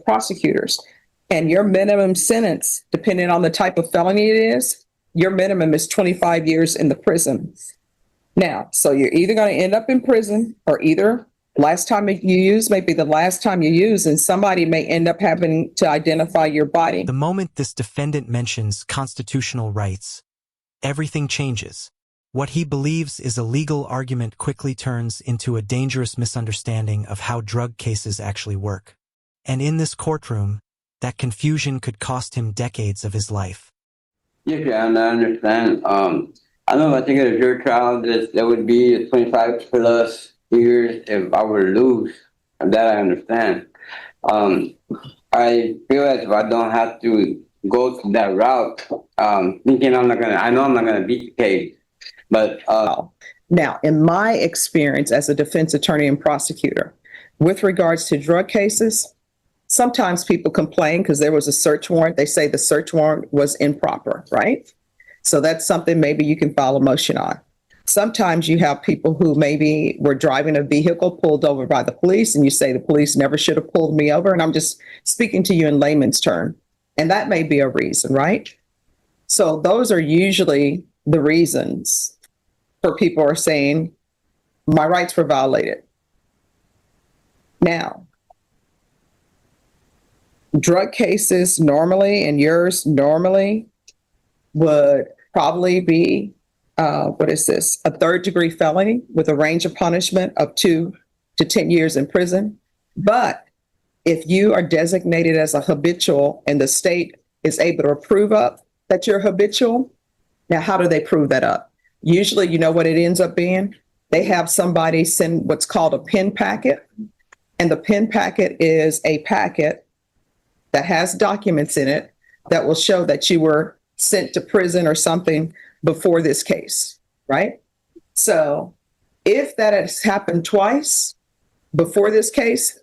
prosecutors. And your minimum sentence, depending on the type of felony it is, your minimum is 25 years in the prison. Now, so you're either going to end up in prison, or either last time you use may be the last time you use, and somebody may end up having to identify your body. The moment this defendant mentions constitutional rights, everything changes. What he believes is a legal argument quickly turns into a dangerous misunderstanding of how drug cases actually work. And in this courtroom, that confusion could cost him decades of his life. Yes, yeah, and I understand. I know I think at a jury trial that would be 25 plus years if I were to lose. That I understand. I feel as if I don't have to go to that route, thinking I know I'm not gonna beat the case. But now, in my experience as a defense attorney and prosecutor, with regards to drug cases, sometimes people complain because there was a search warrant. They say the search warrant was improper, right? So that's something maybe you can file a motion on. Sometimes you have people who maybe were driving a vehicle pulled over by the police, and you say the police never should have pulled me over. And I'm just speaking to you in layman's term. And that may be a reason, right? So those are usually the reasons for people are saying my rights were violated. Now, drug cases normally, and yours normally, would probably be, a third-degree felony with a range of punishment of 2 to 10 years in prison. But if you are designated as a habitual and the state is able to prove up that you're habitual, now how do they prove that up? Usually, you know what it ends up being? They have somebody send what's called a PIN packet. And the PIN packet is a packet that has documents in it that will show that you were sent to prison or something before this case, right? So if that has happened twice before this case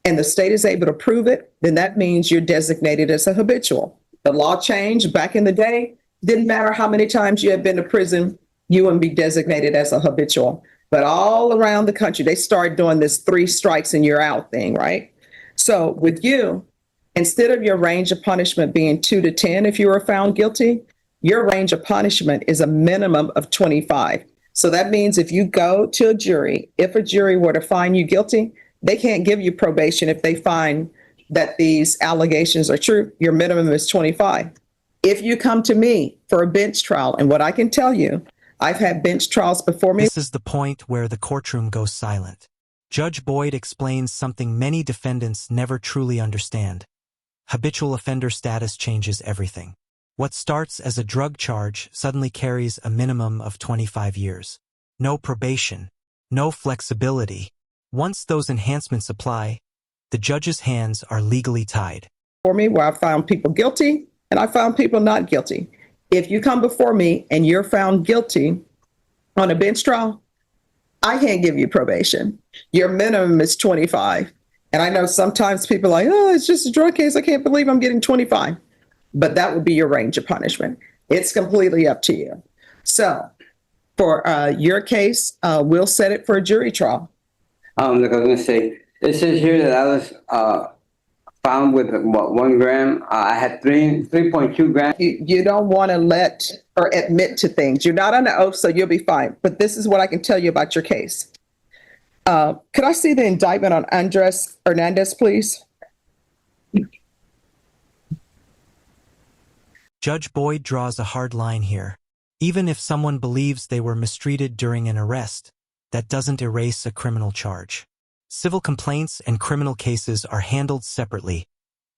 and the state is able to prove it, then that means you're designated as a habitual. The law changed back in the day. Didn't matter how many times you had been to prison, you wouldn't be designated as a habitual. But all around the country, they started doing this 3 strikes and you're out thing, right? So with you, instead of your range of punishment being 2 to 10 if you were found guilty, your range of punishment is a minimum of 25. So that means if you go to a jury, if a jury were to find you guilty, they can't give you probation if they find that these allegations are true. Your minimum is 25. If you come to me for a bench trial, and what I can tell you, I've had bench trials before me. This is the point where the courtroom goes silent. Judge Boyd explains something many defendants never truly understand. Habitual offender status changes everything. What starts as a drug charge suddenly carries a minimum of 25 years. No probation, no flexibility. Once those enhancements apply, the judge's hands are legally tied. For me, where I found people guilty and I found people not guilty. If you come before me and you're found guilty on a bench trial, I can't give you probation. Your minimum is 25. And I know sometimes people are like, oh, it's just a drug case. I can't believe I'm getting 25. But that would be your range of punishment. It's completely up to you. So for your case, we'll set it for a jury trial. Like I was going to say, it says here that I was found with, 1 gram. I had 3.2 grams. You don't want to let or admit to things. You're not on the oath, so you'll be fine. But this is what I can tell you about your case. Could I see the indictment on Andres Hernandez, please? Judge Boyd draws a hard line here. Even if someone believes they were mistreated during an arrest, that doesn't erase a criminal charge. Civil complaints and criminal cases are handled separately,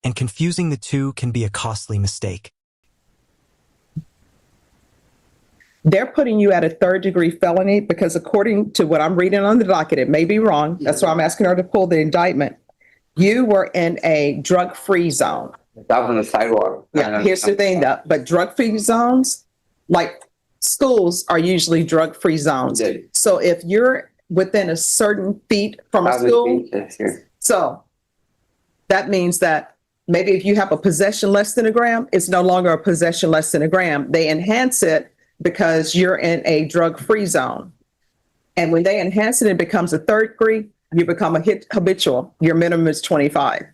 and confusing the two can be a costly mistake. They're putting you at a 3rd-degree felony because according to what I'm reading on the docket, it may be wrong. That's why I'm asking her to pull the indictment. You were in a drug-free zone. That was on the sidewalk. Yeah, here's the thing though, but drug-free zones, like schools, are usually drug-free zones. Yeah. So if you're within a certain feet from a school, so that means that maybe if you have a possession less than a gram, it's no longer a possession less than a gram. They enhance it because you're in a drug-free zone. And when they enhance it, it becomes a 3rd degree, you become a habitual. Your minimum is 25.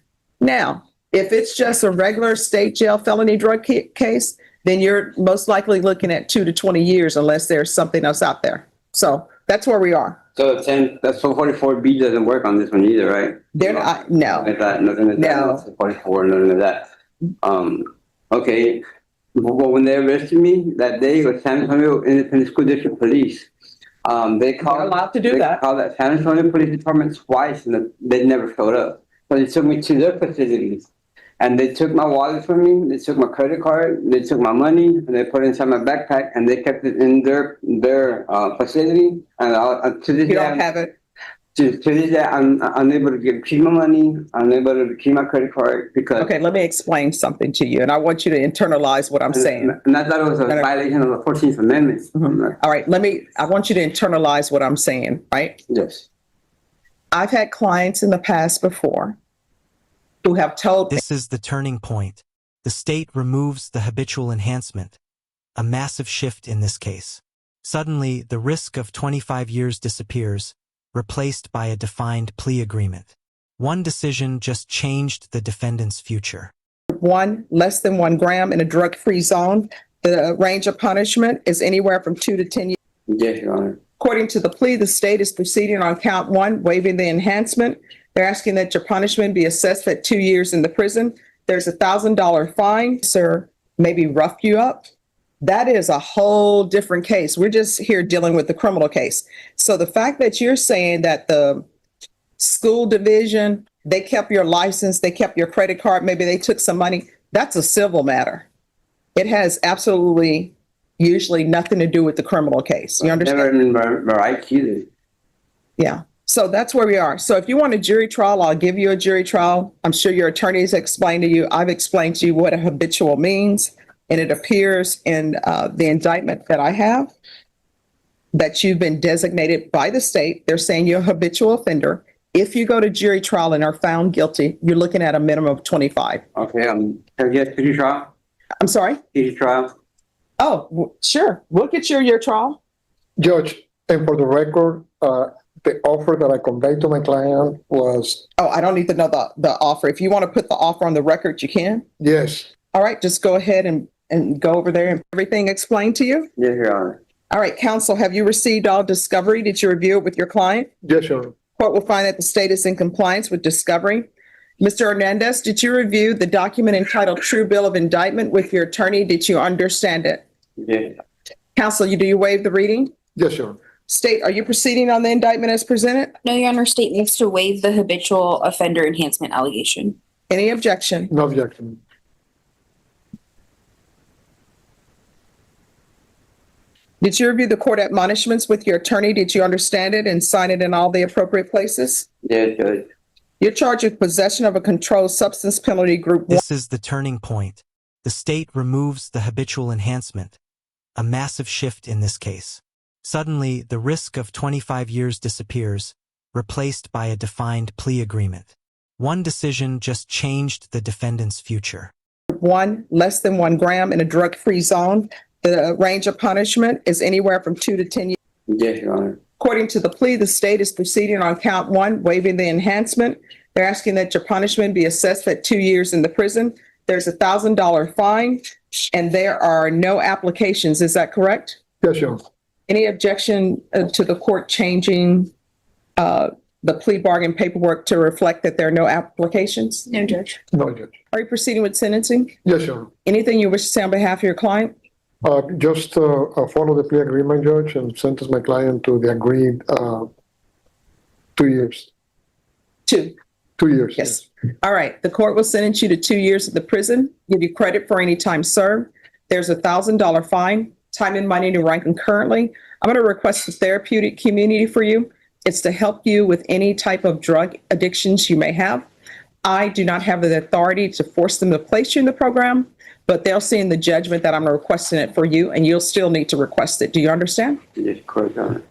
Now, if it's just a regular state jail felony drug case, then you're most likely looking at 2 to 20 years unless there's something else out there. So that's where we are. So 10, that's so 44B doesn't work on this one either, right? They're not, no. Nothing like that, nothing like No. that. 44, nothing like that. Okay. Well, when they arrested me that day, it was San Antonio Independent School District Police. They called. They're allowed to do they that. called that San Antonio Police Department twice, and they never showed up. So they took me to their facilities, and they took my wallet from me. They took my credit card. They took my money, and they put it inside my backpack, and they kept it in their facility. And to this You day, don't have it. to this day, I'm unable to keep my money. I'm unable to keep my credit card because. Okay, let me explain something to you, and I want you to internalize what I'm saying. And I thought it was a violation of the 14th Amendment. All right, I want you to internalize what I'm saying, right? Yes. I've had clients in the past before who have told me, This is the turning point. The state removes the habitual enhancement, a massive shift in this case. Suddenly, the risk of 25 years disappears, replaced by a defined plea agreement. One decision just changed the defendant's future. less than 1 gram in a drug-free zone, the range of punishment is anywhere from 2 to 10 years. Yes, Your Honor. According to the plea, the state is proceeding on count 1, waiving the enhancement. They're asking that your punishment be assessed at 2 years in the prison. There's $1,000 fine, sir, maybe rough you up. That is a whole different case. We're just here dealing with the criminal case. So the fact that you're saying that the school division, they kept your license, they kept your credit card, maybe they took some money, that's a civil matter. It has absolutely usually nothing to do with the criminal case. You understand? Never in my rights either. Yeah. So that's where we are. So if you want a jury trial, I'll give you a jury trial. I'm sure your attorneys explained to you. I've explained to you what a habitual means, and it appears in the indictment that I have that you've been designated by the state. They're saying you're a habitual offender. If you go to jury trial and are found guilty, you're looking at a minimum of 25. Okay, can I get a trial? I'm sorry? Trial? Oh, sure. We'll get you your trial. Judge, and for the record, the offer that I conveyed to my client was, Oh, I don't need to know the offer. If you want to put the offer on the record, you can. yes. All right, just go ahead and go over there and everything explained to you. Yes, Your Honor. All right, counsel, have you received all discovery? Did you review it with your client? Yes, Your Honor. Court will find that the state is in compliance with discovery. Mr. Hernandez, did you review the document entitled True Bill of Indictment with your attorney? Did you understand it? Yes. Counsel, do you waive the reading? Yes, Your Honor. State, are you proceeding on the indictment as presented? No, Your Honor, state needs to waive the habitual offender enhancement allegation. Any objection? No objection. Did you review the court admonishments with your attorney? Did you understand it and sign it in all the appropriate places? Yes, Judge. You're charged with possession of a controlled substance penalty group 1. This is the turning point. The state removes the habitual enhancement, a massive shift in this case. Suddenly, the risk of 25 years disappears, replaced by a defined plea agreement. One decision just changed the defendant's future. Less than 1 gram in a drug-free zone. The range of punishment is anywhere from 2 to 10 years. Yes, Your Honor. According to the plea, the state is proceeding on count 1, waiving the enhancement. They're asking that your punishment be assessed at 2 years in the prison. There's $1,000 fine, and there are no applications. Is that correct? Yes, Your Honor. Any objection to the court changing the plea bargain paperwork to reflect that there are no applications? No, Judge. No, Judge. Are you proceeding with sentencing? Yes, Your Honor. Anything you wish to say on behalf of your client? Just follow the plea agreement, Judge, and sentence my client to the agreed 2 years. 2. 2 years. Yes. All right. The court will sentence you to 2 years in the prison, give you credit for any time served. There's $1,000 fine, time and money to run concurrently. I'm going to request a therapeutic community for you. It's to help you with any type of drug addictions you may have. I do not have the authority to force them to place you in the program, but they'll see in the judgment that I'm requesting it for you, and you'll still need to request it. Do you understand? Yes, correct, Your Honor.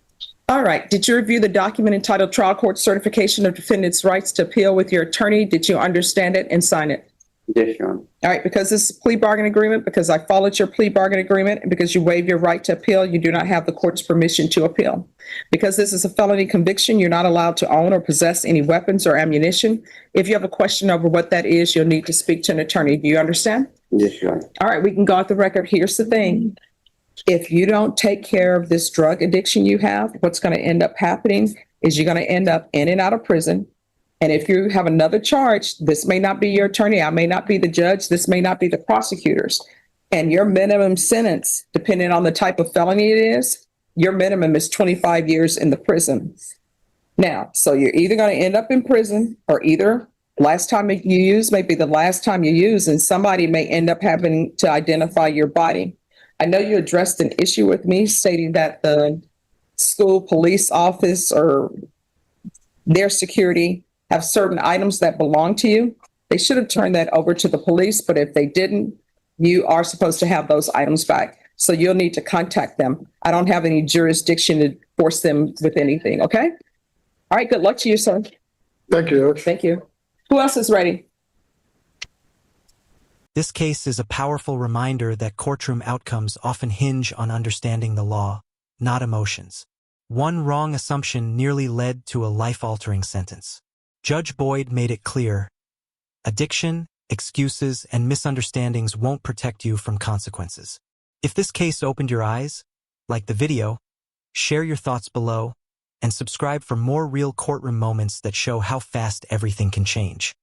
All right. Did you review the document entitled Trial Court Certification of Defendant's Rights to Appeal with your attorney? Did you understand it and sign it? Yes, Your Honor. All right, because this is a plea bargain agreement, because I followed your plea bargain agreement, and because you waive your right to appeal, you do not have the court's permission to appeal. Because this is a felony conviction, you're not allowed to own or possess any weapons or ammunition. If you have a question over what that is, you'll need to speak to an attorney. Do you understand? Yes, Your Honor. All right, we can go off the record. Here's the thing. If you don't take care of this drug addiction you have, what's going to end up happening is you're going to end up in and out of prison. And if you have another charge, this may not be your attorney, I may not be the judge, this may not be the prosecutors. And your minimum sentence, depending on the type of felony it is, your minimum is 25 years in the prison. Now, so you're either going to end up in prison, or either last time you use may be the last time you use, and somebody may end up having to identify your body. I know you addressed an issue with me stating that the school police office or their security have certain items that belong to you. They should have turned that over to the police, but if they didn't, you are supposed to have those items back. So you'll need to contact them. I don't have any jurisdiction to force them with anything, okay? All right, good luck to you, sir. Thank you, Judge. Thank you. Who else is ready? This case is a powerful reminder that courtroom outcomes often hinge on understanding the law, not emotions. One wrong assumption nearly led to a life-altering sentence. Judge Boyd made it clear: addiction, excuses, and misunderstandings won't protect you from consequences. If this case opened your eyes, like the video, share your thoughts below, and subscribe for more real courtroom moments that show how fast everything can change.